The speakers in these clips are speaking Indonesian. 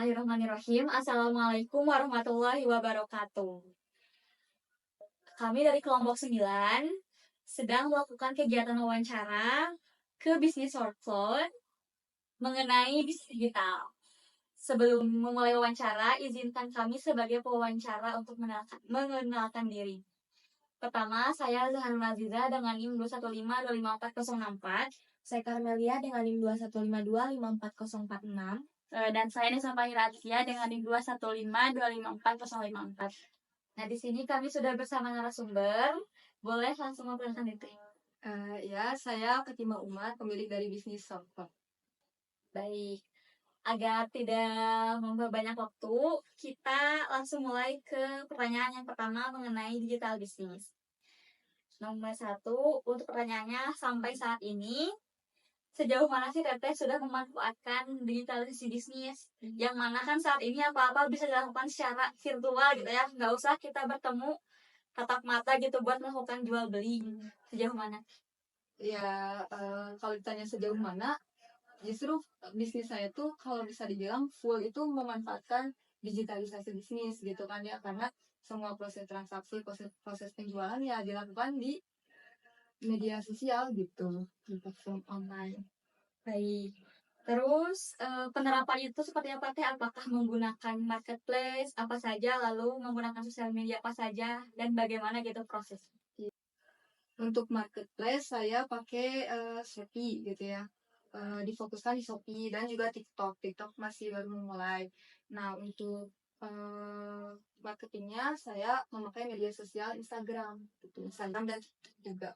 Bismillahirrahmanirrahim. Assalamualaikum warahmatullahi wabarakatuh. Kami dari kelompok 9 sedang melakukan kegiatan wawancara ke bisnis workflow mengenai bisnis digital. Sebelum memulai wawancara, izinkan kami sebagai pewawancara untuk mengenalkan diri. Pertama, saya Zaharul Aziza dengan NIM 215254064. Saya Karmelia dengan NIM 215254046. Dan saya Nisa Fahira Atia dengan NIM 215254054. Nah, di sini kami sudah bersama narasumber. Boleh langsung memperkenalkan diri. Ya, saya Fatima Umar, pemilik dari bisnis software. Baik. Agar tidak memperbanyak waktu, kita langsung mulai ke pertanyaan yang pertama mengenai digital bisnis. Nomor 1, untuk pertanyaannya, sampai saat ini, sejauh mana sih Teteh sudah memanfaatkan digitalisasi bisnis? Yang mana kan saat ini apa-apa bisa dilakukan secara virtual gitu ya, nggak usah kita bertemu tatap mata gitu buat melakukan jual beli. Sejauh mana? Ya, kalau ditanya sejauh mana, justru bisnis saya tuh kalau bisa dibilang full itu memanfaatkan digitalisasi bisnis gitu kan ya, karena semua proses transaksi, proses penjualan ya dilakukan di media sosial gitu, di platform online. Baik. Terus penerapan itu seperti apa Teh? Apakah menggunakan marketplace apa saja, lalu menggunakan sosial media apa saja, dan bagaimana gitu proses? Untuk marketplace saya pakai Shopee gitu ya. Difokuskan di Shopee dan juga TikTok. TikTok masih baru memulai. Nah, untuk marketingnya saya memakai media sosial Instagram gitu. Instagram dan TikTok juga.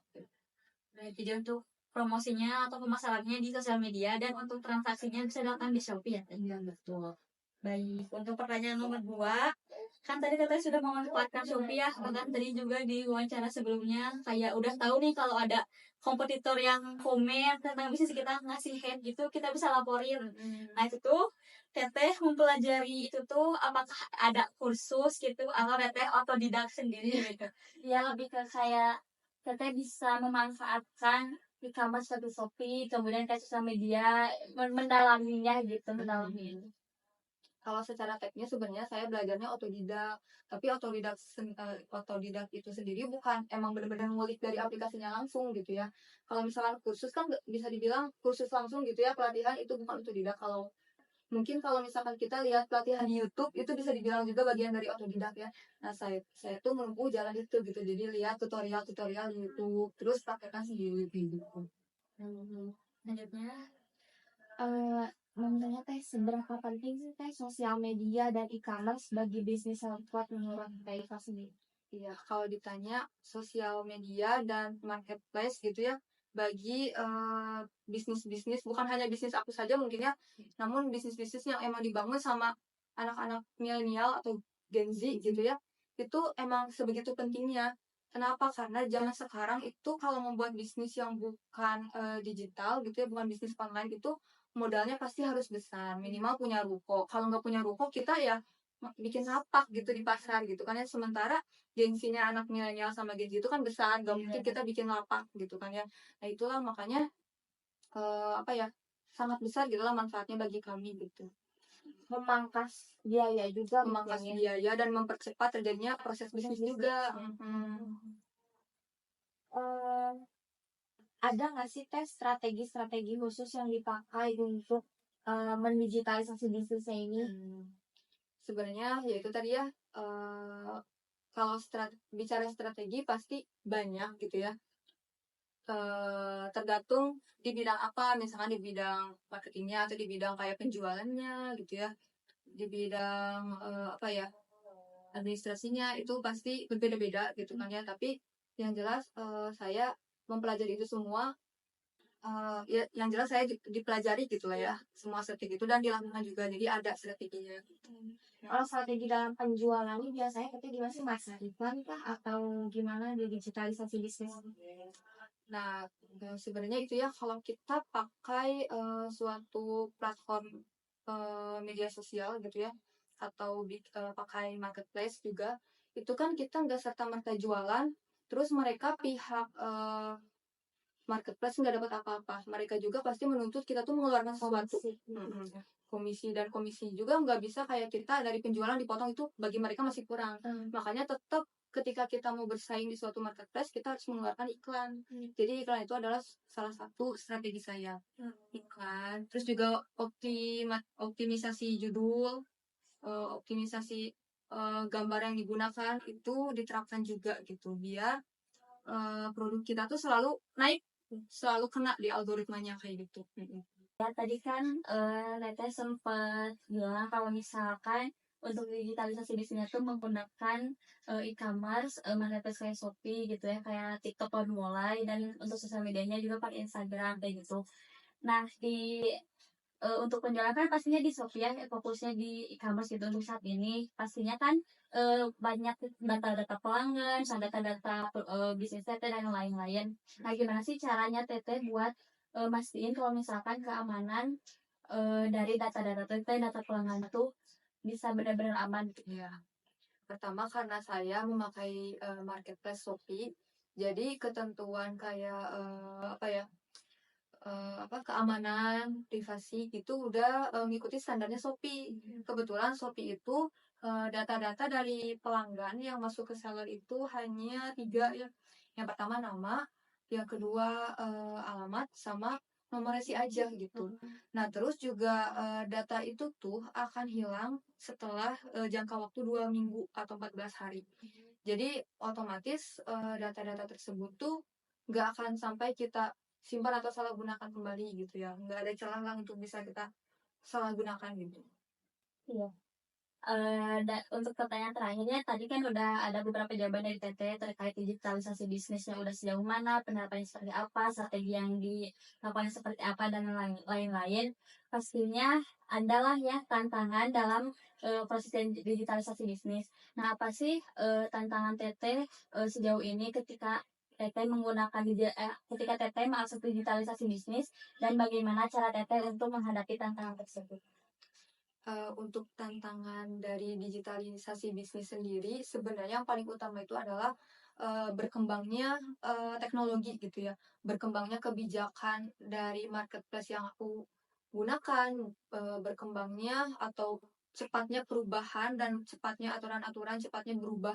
Baik, jadi untuk promosinya atau pemasarannya di sosial media dan untuk transaksinya bisa dilakukan di Shopee ya? Iya, betul. Baik, untuk pertanyaan nomor 2, kan tadi katanya sudah memanfaatkan Shopee ya, bahkan tadi juga di wawancara sebelumnya kayak udah tahu nih kalau ada kompetitor yang komen tentang bisnis kita ngasih hate gitu, kita bisa laporin. Nah itu tuh Teteh mempelajari itu tuh apakah ada kursus gitu atau Teteh otodidak sendiri gitu? Ya, lebih ke kayak Teteh bisa memanfaatkan e-commerce seperti Shopee, kemudian ke sosial media, mendalaminya gitu, mendalami. Kalau secara teknis sebenarnya saya belajarnya otodidak, tapi otodidak itu sendiri bukan emang benar-benar ngulik dari aplikasinya langsung gitu ya. Kalau misalkan kursus kan bisa dibilang kursus langsung gitu ya, pelatihan itu bukan otodidak. Kalau misalkan kita lihat pelatihan di YouTube itu bisa dibilang juga bagian dari otodidak ya. Nah, saya tuh menempuh jalan itu gitu. Jadi lihat tutorial di YouTube, terus praktekkan sendiri gitu. Selanjutnya, Menurutnya Teh, seberapa penting sih Teh sosial media dan e-commerce bagi bisnis software menurut Teh Iva sendiri? Iya, kalau ditanya sosial media dan marketplace gitu ya, bagi bisnis-bisnis, bukan hanya bisnis aku saja mungkin ya, namun bisnis-bisnis yang emang dibangun sama anak-anak milenial atau Gen Z gitu ya, itu emang sebegitu pentingnya. Kenapa? Karena zaman sekarang itu kalau membuat bisnis yang bukan digital gitu ya, bukan bisnis online itu modalnya pasti harus besar, minimal punya ruko. Kalau nggak punya ruko, kita ya bikin lapak gitu di pasar gitu kan ya. Sementara gengsinya anak milenial sama Gen Z itu kan besar, gak mungkin kita bikin lapak gitu kan ya. Nah itulah makanya sangat besar gitu lah manfaatnya bagi kami gitu. Memangkas biaya juga, Memangkas mungkin ya. biaya dan mempercepat terjadinya proses bisnis juga. Ada nggak sih Teh strategi khusus yang dipakai untuk mendigitalisasi bisnisnya ini? Sebenarnya ya itu tadi ya, kalau bicara strategi pasti banyak gitu ya. Tergantung di bidang apa, misalkan di bidang marketingnya atau di bidang kayak penjualannya gitu ya, di bidang administrasinya itu pasti berbeda-beda gitu kan ya. Tapi yang jelas saya mempelajari itu semua, ya yang jelas saya dipelajari gitu lah ya semua strategi itu dan dilakukan juga, jadi ada strateginya gitu. Kalau strategi dalam penjualan ini biasanya kita gimana sih, Mas? Iklan kah atau gimana di digitalisasi bisnis? Nah, sebenarnya itu ya kalau kita pakai suatu platform media sosial gitu ya, atau pakai marketplace juga, itu kan kita nggak serta-merta jualan, terus mereka pihak marketplace nggak dapat apa-apa. Mereka juga pasti menuntut kita tuh mengeluarkan sesuatu. komisi, dan komisi juga nggak bisa kayak kita dari penjualan dipotong, itu bagi mereka masih kurang. Makanya tetap ketika kita mau bersaing di suatu marketplace, kita harus mengeluarkan iklan. Jadi iklan itu adalah salah satu strategi saya. Iklan, terus juga optimisasi judul, optimisasi gambar yang digunakan itu diterapkan juga gitu, biar produk kita tuh selalu naik, selalu kena di algoritmanya kayak gitu. Ya, tadi kan Teteh sempat bilang kalau misalkan untuk digitalisasi bisnisnya tuh menggunakan e-commerce, marketplace kayak Shopee gitu ya, kayak TikTok baru mulai, dan untuk sosial medianya juga pakai Instagram kayak gitu. Nah, untuk penjualan kan pastinya di Shopee ya, fokusnya di e-commerce gitu untuk saat ini. Pastinya kan banyak data-data pelanggan, sama data-data bisnis Teteh dan lain-lain. Nah, gimana sih caranya Teteh buat mastiin kalau misalkan keamanan dari data-data Teteh, data pelanggan tuh bisa benar-benar aman gitu. Ya, pertama karena saya memakai marketplace Shopee, jadi ketentuan kayak keamanan, privasi gitu udah ngikuti standarnya Shopee. Kebetulan Shopee itu data-data dari pelanggan yang masuk ke seller itu hanya 3 ya. Yang pertama nama, yang kedua alamat, sama nomor resi aja gitu. Nah, terus juga data itu tuh akan hilang setelah jangka waktu 2 minggu atau 14 hari. Jadi otomatis data-data tersebut tuh nggak akan sampai kita simpan atau salah gunakan kembali gitu ya, nggak ada celah lah untuk bisa kita salah gunakan gitu. Iya. Untuk pertanyaan terakhirnya, tadi kan udah ada beberapa jawaban dari Teteh terkait digitalisasi bisnisnya udah sejauh mana, penerapannya seperti apa, strategi yang dilakukan seperti apa, dan lain-lain. Pastinya adalah ya tantangan dalam proses digitalisasi bisnis. Nah, apa sih tantangan Teteh sejauh ini ketika Teteh ketika Teteh mengakses digitalisasi bisnis, dan bagaimana cara Teteh untuk menghadapi tantangan tersebut? Untuk tantangan dari digitalisasi bisnis sendiri, sebenarnya yang paling utama itu adalah berkembangnya teknologi gitu ya, berkembangnya kebijakan dari marketplace yang aku gunakan, berkembangnya atau cepatnya perubahan dan cepatnya aturan-aturan, cepatnya berubah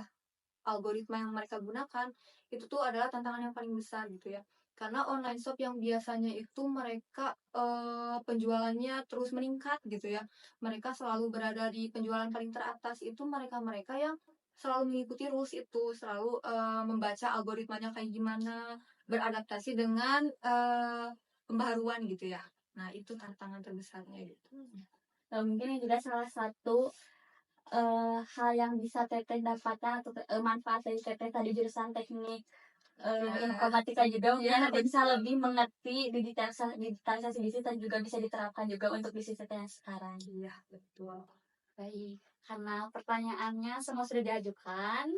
algoritma yang mereka gunakan, itu tuh adalah tantangan yang paling besar gitu ya. Karena online shop yang biasanya itu mereka penjualannya terus meningkat gitu ya. Mereka selalu berada di penjualan paling teratas, itu mereka-mereka yang selalu mengikuti rules itu, selalu membaca algoritmanya kayak gimana, beradaptasi dengan pembaharuan gitu ya. Nah, itu tantangan terbesarnya gitu. Mungkin juga salah satu hal yang bisa Teteh dapatkan atau manfaat dari Teteh tadi jurusan teknik informatika juga, mungkin Teteh bisa lebih mengerti digitalisasi bisnis dan juga bisa diterapkan juga untuk bisnis Teteh yang sekarang. Iya, betul. Baik, karena pertanyaannya semua sudah diajukan,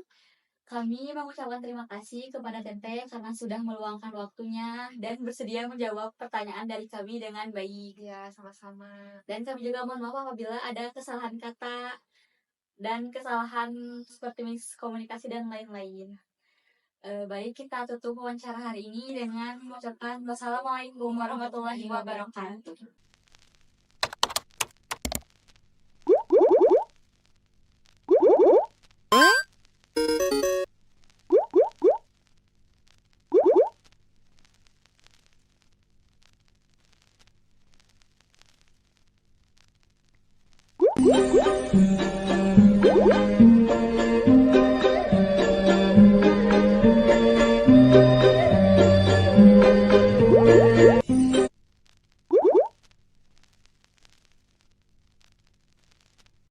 kami mengucapkan terima kasih kepada Teteh karena sudah meluangkan waktunya dan bersedia menjawab pertanyaan dari kami dengan baik. Iya, sama-sama. Dan kami juga mohon maaf apabila ada kesalahan kata dan kesalahan seperti miskomunikasi dan lain-lain. Baik, kita tutup wawancara hari ini dengan mengucapkan wassalamualaikum warahmatullahi wabarakatuh.